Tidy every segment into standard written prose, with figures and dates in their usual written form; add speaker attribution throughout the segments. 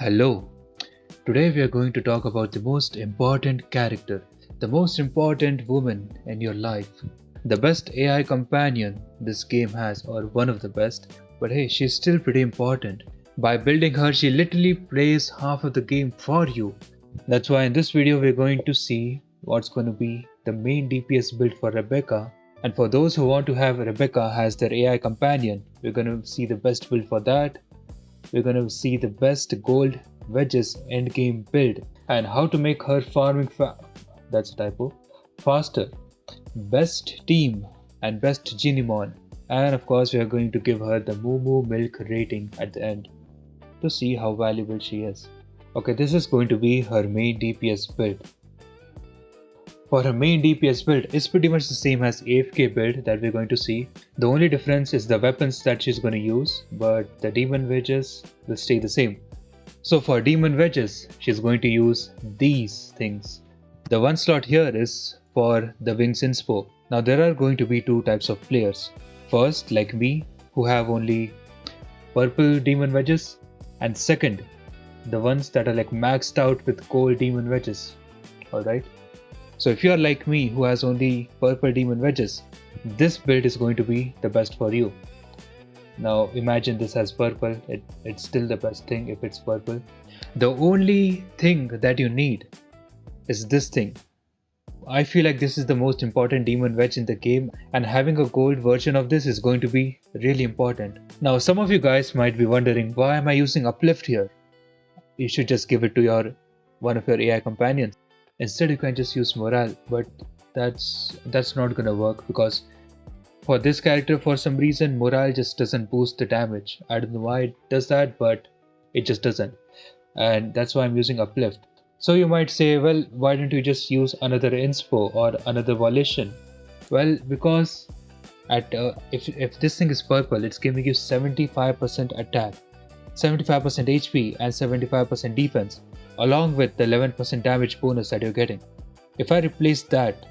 Speaker 1: Hello, today we are going to talk about the most important character, the most important woman in your life, the best AI companion this game has, or one of the best, but hey, she's still pretty important. By building her, she literally plays half of the game for you. That's why in this video we're going to see what's going to be the main DPS build for Rebecca. And for those who want to have Rebecca as their AI companion, we're going to see the best build for that. We're going to see the best gold wedges endgame build and how to make her farming that's a typo faster, best team and best Giniemon, and of course we are going to give her the Moo Moo Milk Rating at the end to see how valuable she is. Okay, this is going to be her main DPS build. For her main DPS build, it's pretty much the same as AFK build that we're going to see. The only difference is the weapons that she's going to use, but the Demon Wedges will stay the same. So for Demon Wedges, she's going to use these things. The one slot here is for the Wings Inspo. Now there are going to be two types of players. First, like me, who have only purple Demon Wedges, and second, the ones that are like maxed out with gold Demon Wedges. Alright. So if you are like me who has only purple Demon Wedges, this build is going to be the best for you. Now imagine this has purple, it's still the best thing if it's purple. The only thing that you need is this thing. I feel like this is the most important Demon Wedge in the game, and having a gold version of this is going to be really important. Now some of you guys might be wondering, why am I using uplift here? You should just give it to one of your AI companions. Instead you can just use morale, but that's not gonna work because for this character for some reason morale just doesn't boost the damage. I don't know why it does that, but it just doesn't, and that's why I'm using uplift. So you might say, well, why don't you just use another inspo or another volition? Well, because if this thing is purple, it's giving you 75% attack, 75% HP and 75% defense, along with the 11% damage bonus that you're getting. If I replace that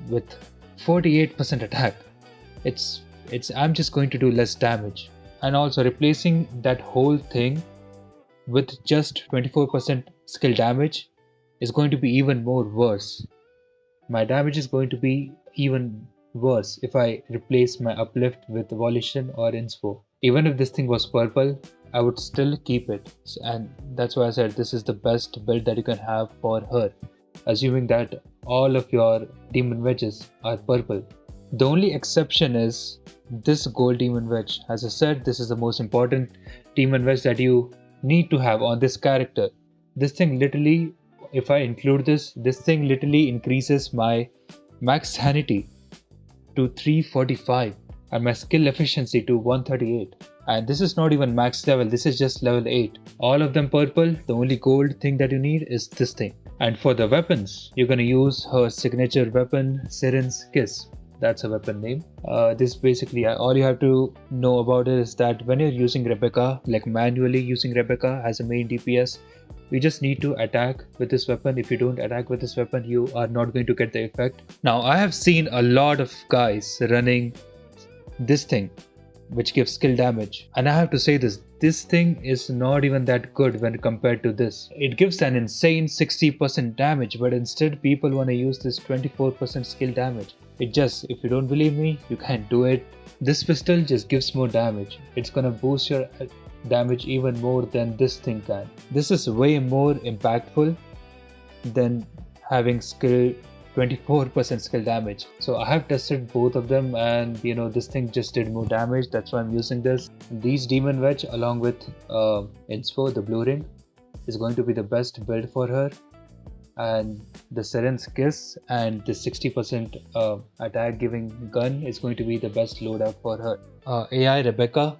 Speaker 1: with 48% attack, I'm just going to do less damage. And also replacing that whole thing with just 24% skill damage is going to be even more worse. My damage is going to be even worse if I replace my uplift with volition or inspo. Even if this thing was purple, I would still keep it, and that's why I said this is the best build that you can have for her, assuming that all of your Demon Wedges are purple. The only exception is this gold Demon Wedge. As I said, this is the most important Demon Wedge that you need to have on this character. This thing literally, if I include this thing literally increases my max sanity to 345 and my skill efficiency to 138. And this is not even max level, this is just level 8. All of them purple, the only gold thing that you need is this thing. And for the weapons, you're gonna use her signature weapon, Siren's Kiss. That's a weapon name. This basically, all you have to know about it is that when you're using Rebecca, like manually using Rebecca as a main DPS, you just need to attack with this weapon. If you don't attack with this weapon, you are not going to get the effect. Now I have seen a lot of guys running this thing, which gives skill damage, and I have to say this thing is not even that good when compared to this. It gives an insane 60% damage, but instead people want to use this 24% skill damage. If you don't believe me, you can do it. This pistol just gives more damage. It's gonna boost your damage even more than this thing can. This is way more impactful than having skill 24% skill damage. So I have tested both of them, and this thing just did more damage. That's why I'm using this. These Demon Wedge along with Inspo, the blue ring, is going to be the best build for her, and the Siren's Kiss and the 60% attack giving gun is going to be the best loadout for her. AI Rebecca,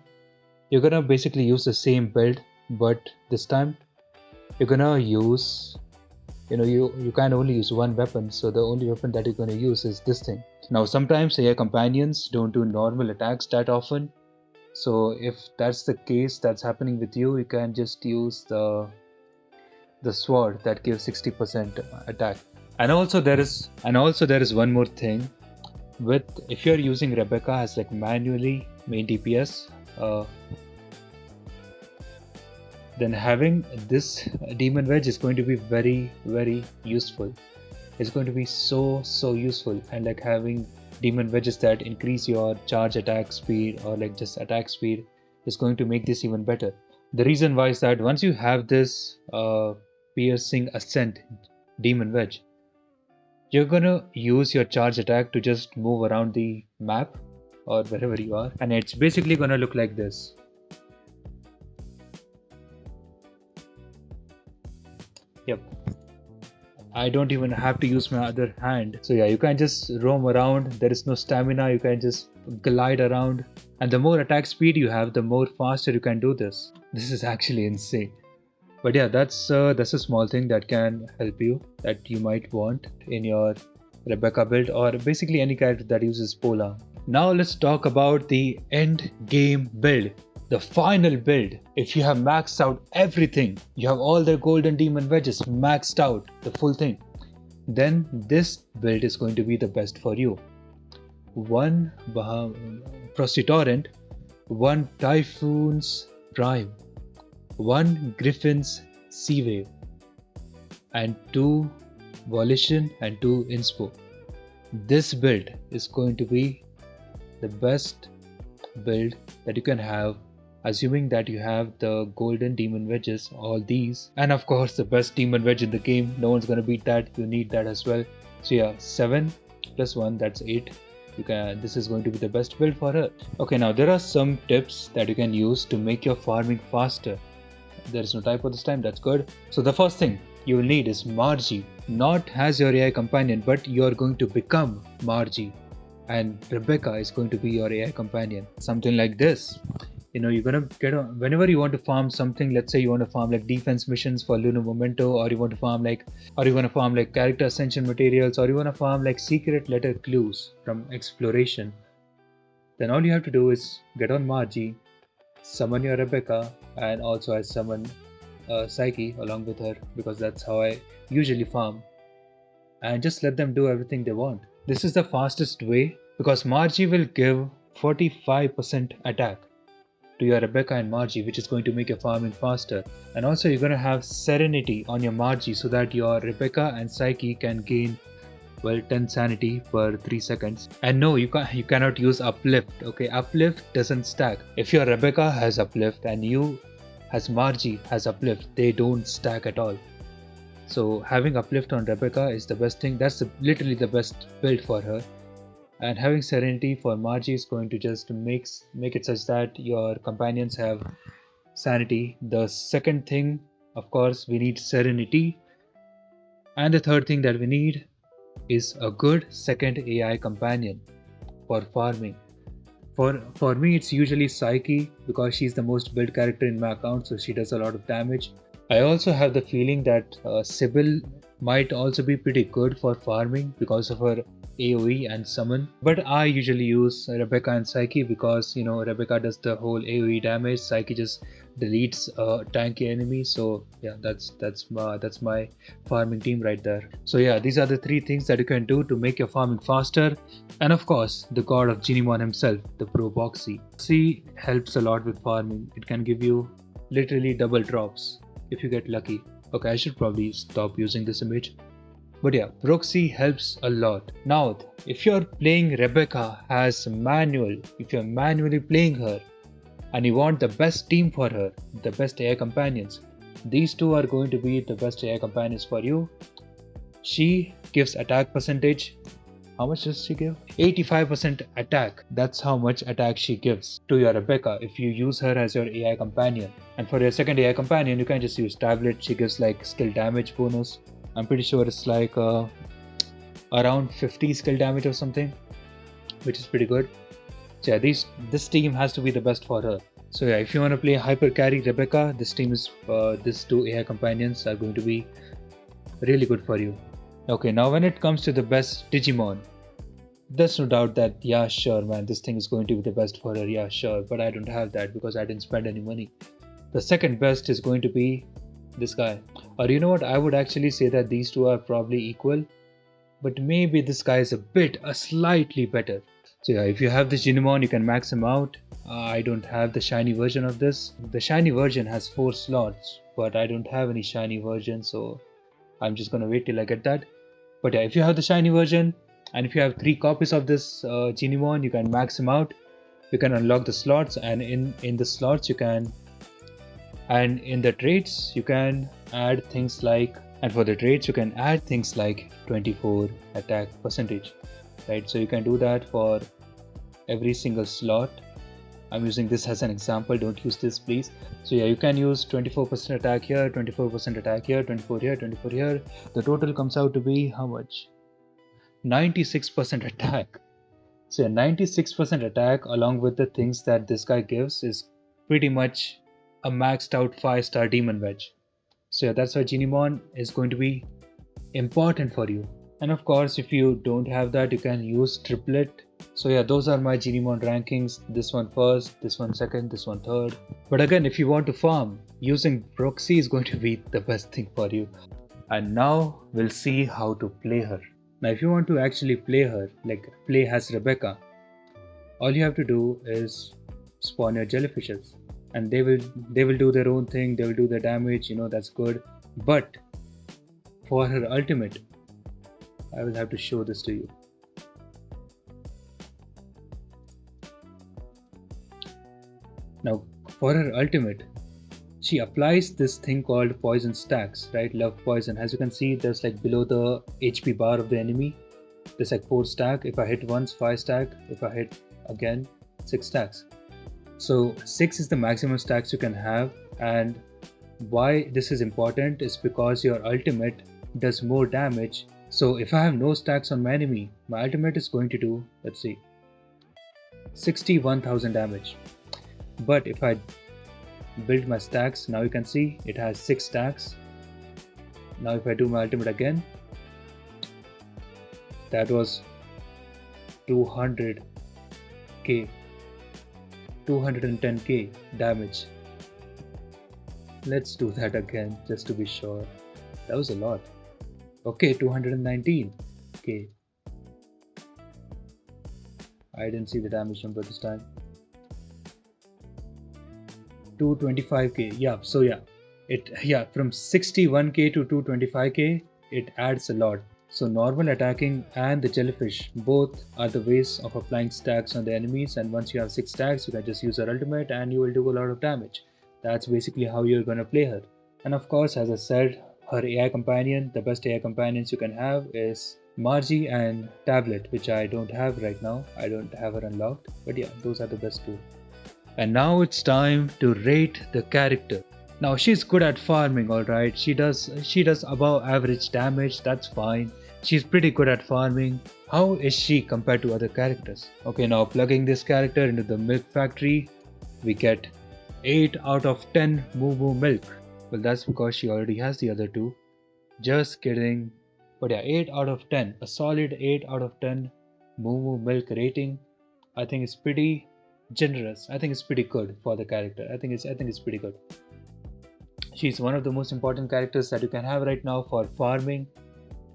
Speaker 1: you're gonna basically use the same build, but this time you're gonna use, you can only use one weapon, so the only weapon that you're going to use is this thing. Now sometimes AI companions don't do normal attacks that often, so if that's the case, that's happening with you, you can just use the sword that gives 60% attack. And also there is one more thing. If you're using Rebecca as like manually main DPS, then having this Demon Wedge is going to be very, very useful. It's going to be so useful, and like having Demon Wedges that increase your charge attack speed or like just attack speed is going to make this even better. The reason why is that once you have this piercing ascent Demon Wedge, you're gonna use your charge attack to just move around the map or wherever you are, and it's basically gonna look like this. Yep. I don't even have to use my other hand. So yeah, you can just roam around. There is no stamina. You can just glide around. And the more attack speed you have, the more faster you can do this. This is actually insane. But yeah, that's a small thing that can help you, that you might want in your Rebecca build or basically any character that uses Pola. Now let's talk about the end game build. The final build. If you have maxed out everything, you have all the golden demon wedges maxed out, the full thing, then this build is going to be the best for you. 1 Frosty Torrent, 1 Typhoon's Prime, 1 Griffin's Sea Wave, and 2 Volition and 2 Inspo. This build is going to be the best build that you can have, assuming that you have the golden demon wedges, all these, and of course the best demon wedge in the game. No one's gonna beat that. You need that as well. So yeah, 7 plus 1, that's 8. This is going to be the best build for her. Okay, now there are some tips that you can use to make your farming faster. There is no typo this time, that's good. So the first thing you will need is Margie, not as your AI companion, but you're going to become Margie, and Rebecca is going to be your AI companion. Something like this. You know, you're gonna get on whenever you want to farm something. Let's say you want to farm like defense missions for Lunar Memento, or you want to farm like character ascension materials, or you want to farm like secret letter clues from exploration. Then all you have to do is get on Margie, summon your Rebecca, and also I summon Psyche along with her, because that's how I usually farm, and just let them do everything they want. This is the fastest way because Margie will give 45% attack to your Rebecca and Margie, which is going to make your farming faster. And also you're going to have Serenity on your Margie so that your Rebecca and Psyche can gain 10 sanity per 3 seconds. And no, you cannot use uplift. Okay, uplift doesn't stack. If your Rebecca has uplift and you as Margie has uplift, they don't stack at all. So having uplift on Rebecca is the best thing. That's literally the best build for her. And having Serenity for Margie is going to just make it such that your companions have sanity. The second thing, of course, we need Serenity. And the third thing that we need is a good second AI companion for farming. For me, it's usually Psyche, because she's the most built character in my account, so she does a lot of damage. I also have the feeling that Sybil might also be pretty good for farming because of her AoE and summon, but I usually use Rebecca and Psyche because, you know, Rebecca does the whole AoE damage, Psyche just deletes a tanky enemy. So yeah, that's my farming team right there. So yeah, these are the 3 things that you can do to make your farming faster. And of course, the god of Giniemon himself, the Pro Boxy. Boxy helps a lot with farming. It can give you literally double drops if you get lucky. Okay, I should probably stop using this image. But yeah, Proxy helps a lot. Now, if you're playing Rebecca as manual, if you're manually playing her and you want the best team for her, the best AI companions, these 2 are going to be the best AI companions for you. She gives attack percentage. How much does she give? 85% attack. That's how much attack she gives to your Rebecca if you use her as your AI companion. And for your second AI companion, you can just use Tablet. She gives like skill damage bonus. I'm pretty sure it's like around 50 skill damage or something, which is pretty good. So yeah, this team has to be the best for her. So yeah, if you want to play hyper carry Rebecca, this team is these 2 AI companions are going to be really good for you. Okay, now when it comes to the best Digimon, there's no doubt that, yeah, sure man, this thing is going to be the best for her, yeah sure, but I don't have that because I didn't spend any money. The second best is going to be this guy. Or you know what, I would actually say that these 2 are probably equal, but maybe this guy is a slightly better. So yeah, if you have this Giniemon, you can max him out. I don't have the shiny version of this. The shiny version has 4 slots, but I don't have any shiny version, so I'm just gonna wait till I get that. But yeah, if you have the shiny version, and if you have 3 copies of this Giniemon, you can max him out. You can unlock the slots, and in the slots you can, and in the traits you can add things like, and for the traits you can add things like 24 attack percentage, right? So you can do that for every single slot. I'm using this as an example, don't use this please. So yeah, you can use 24% attack here, 24% attack here, 24 here, 24 here. The total comes out to be how much? 96% attack. So yeah, 96% attack along with the things that this guy gives is pretty much a maxed out 5-star Demon Wedge. So yeah, that's why Giniemon is going to be important for you. And of course, if you don't have that, you can use triplet. So yeah, those are my Giniemon rankings. This one first, this one second, this one third. But again, if you want to farm, using proxy is going to be the best thing for you. And now we'll see how to play her. Now if you want to actually play her, like play as Rebecca, all you have to do is spawn your jellyfishes. And they will do their own thing, they will do their damage, that's good. But for her ultimate, I will have to show this to you. Now, for her ultimate, she applies this thing called poison stacks, right? Love poison. As you can see, there's like below the HP bar of the enemy, there's like 4 stack. If I hit once, 5 stack. If I hit again, 6 stacks. So 6 is the maximum stacks you can have. And why this is important is because your ultimate does more damage. So if I have no stacks on my enemy, my ultimate is going to do, let's see, 61,000 damage. But if I build my stacks, now you can see it has 6 stacks. Now if I do my ultimate again, that was 200k, 210k damage. Let's do that again just to be sure. That was a lot. Okay, 219k. I didn't see the damage number this time. 225k. Yeah, so yeah, from 61k to 225k, it adds a lot. So normal attacking and the jellyfish both are the ways of applying stacks on the enemies, and once you have 6 stacks, you can just use her ultimate and you will do a lot of damage. That's basically how you're gonna play her. And of course, as I said, her AI companion, the best AI companions you can have is Margie and Tablet, which I don't have right now. I don't have her unlocked, but yeah, those are the best two. And now it's time to rate the character. Now she's good at farming, alright. She does above average damage, that's fine. She's pretty good at farming. How is she compared to other characters? Okay, now plugging this character into the milk factory, we get 8 out of 10 Moo Moo Milk. Well, that's because she already has the other two. Just kidding. But yeah, 8 out of 10. A solid 8 out of 10 Moo Moo Milk rating. I think it's pretty generous. I think it's pretty good for the character. I think it's pretty good. She's one of the most important characters that you can have right now for farming,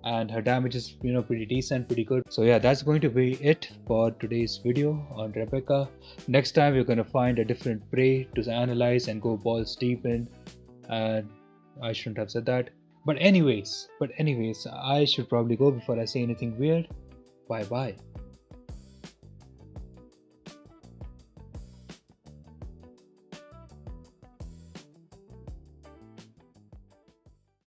Speaker 1: and her damage is pretty decent, pretty good. So yeah, that's going to be it for today's video on Rebecca. Next time we're going to find a different prey to analyze and go balls deep in, and I shouldn't have said that. But anyways, I should probably go before I say anything weird. Bye bye.